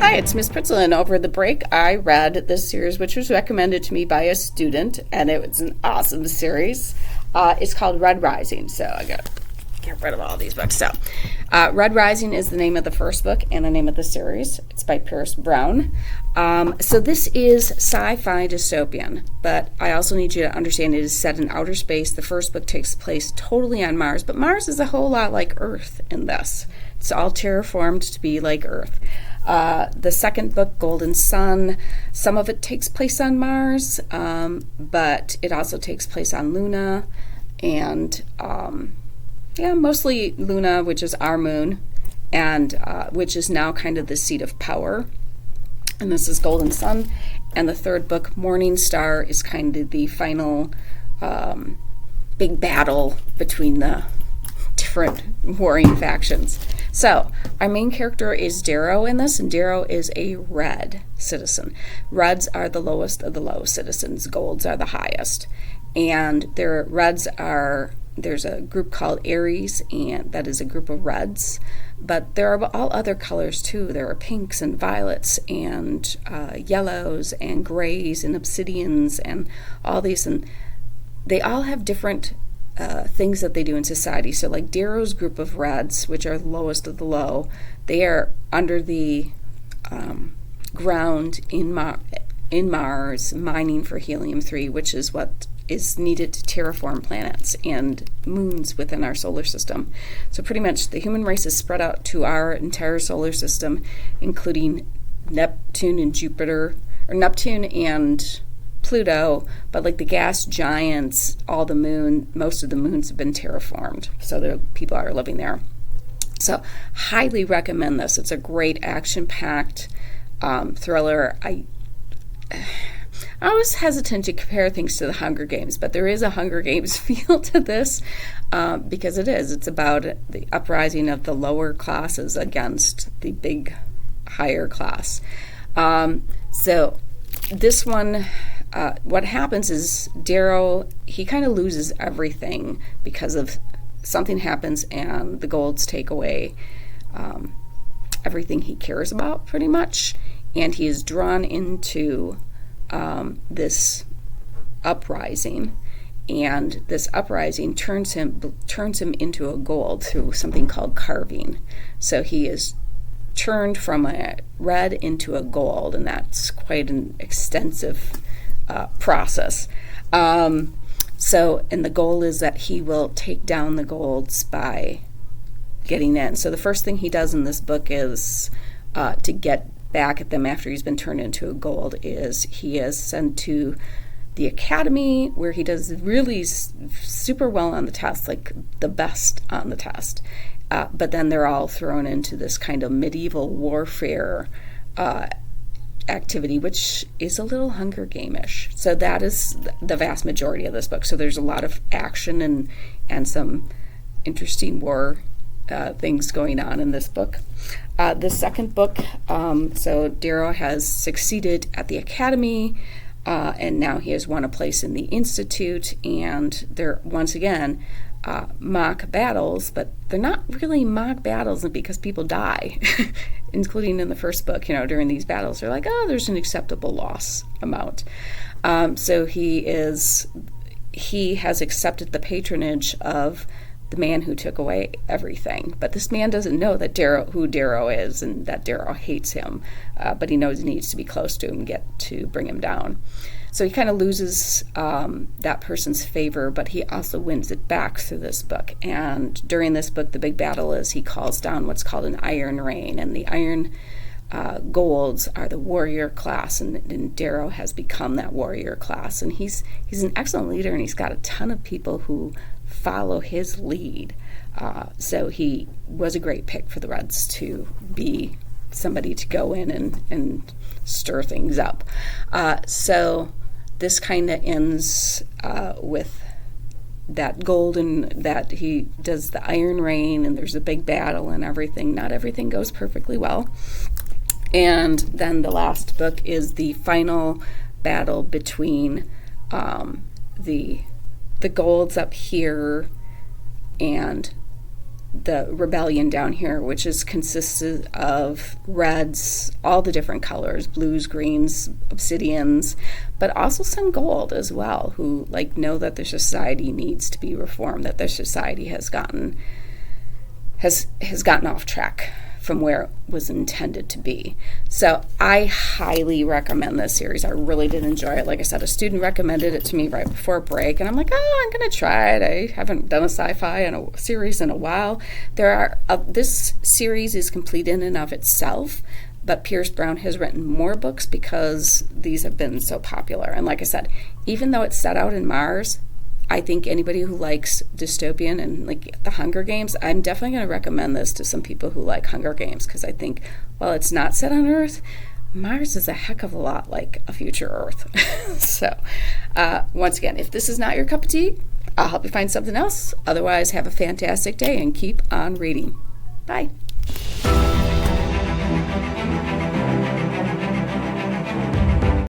Hi, it's Miss Pritzlin. Over the break, I read this series, which was recommended to me by a student, and it was an awesome series. It's called Red Rising, so I got to get rid of all these books. So, Red Rising is the name of the first book and the name of the series. It's by Pierce Brown. So this is sci-fi dystopian, but I also need you to understand it is set in outer space. The first book takes place totally on Mars, but Mars is a whole lot like Earth in this. It's all terraformed to be like Earth. The second book, Golden Sun, some of it takes place on Mars, but it also takes place on Luna, and mostly Luna, which is our moon, and which is now kind of the seat of power. And this is Golden Sun. And the third book, Morning Star, is kind of the final big battle between the different warring factions. So, our main character is Darrow in this, and Darrow is a red citizen. Reds are the lowest of the low citizens. Golds are the highest. And there's a group called Aries, and that is a group of reds. But there are all other colors too. There are pinks and violets and yellows and grays and obsidians and all these. And they all have different things that they do in society. So like Darrow's group of reds, which are the lowest of the low, they are under the ground in Mars mining for helium-3, which is what is needed to terraform planets and moons within our solar system. So pretty much the human race is spread out to our entire solar system, including Neptune and Jupiter, or Neptune and Pluto, but like the gas giants, most of the moons have been terraformed, so people are living there. So highly recommend this. It's a great action-packed thriller. I was hesitant to compare things to the Hunger Games, but there is a Hunger Games feel to this because it is. It's about the uprising of the lower classes against the big higher class. So this one, what happens is Darrow, he kind of loses everything because of something happens and the Golds take away everything he cares about pretty much, and he is drawn into this uprising, and this uprising turns him into a Gold through something called carving. So he is turned from a red into a Gold, and that's quite an extensive process. And the goal is that he will take down the Golds by getting in. So the first thing he does in this book is to get back at them after he's been turned into a Gold is he is sent to the academy, where he does really super well on the test, like the best on the test. But then they're all thrown into this kind of medieval warfare activity, which is a little Hunger Game-ish. So that is the vast majority of this book. So there's a lot of action and some interesting war things going on in this book. The second book, so Darrow has succeeded at the academy, and now he has won a place in the institute, and they're once again mock battles, but they're not really mock battles because people die, including in the first book. During these battles, they're like, there's an acceptable loss amount. So he has accepted the patronage of the man who took away everything. But this man doesn't know who Darrow is, and that Darrow hates him, but he knows he needs to be close to him and get to bring him down. So he kind of loses that person's favor, but he also wins it back through this book. And during this book, the big battle is he calls down what's called an Iron Rain, and the Iron Golds are the warrior class, and Darrow has become that warrior class. And he's an excellent leader, and he's got a ton of people who follow his lead. So he was a great pick for the Reds to be somebody to go in and stir things up. So this kind of ends with that Golden, that he does the Iron Rain, and there's a big battle and everything. Not everything goes perfectly well. And then the last book is the final battle between the Golds up here and the rebellion down here, which is consisted of reds, all the different colors, blues, greens, obsidians, but also some gold as well, who like know that their society needs to be reformed, that their society has gotten off track from where it was intended to be. So I highly recommend this series. I really did enjoy it. Like I said, a student recommended it to me right before break, and I'm like, oh, I'm going to try it. I haven't done a sci-fi in a series in a while. This series is complete in and of itself, but Pierce Brown has written more books because these have been so popular. And like I said, even though it's set out in Mars, I think anybody who likes dystopian and like the Hunger Games, I'm definitely going to recommend this to some people who like Hunger Games, because I think while it's not set on Earth, Mars is a heck of a lot like a future Earth. So once again, if this is not your cup of tea, I'll help you find something else. Otherwise, have a fantastic day and keep on reading. Bye.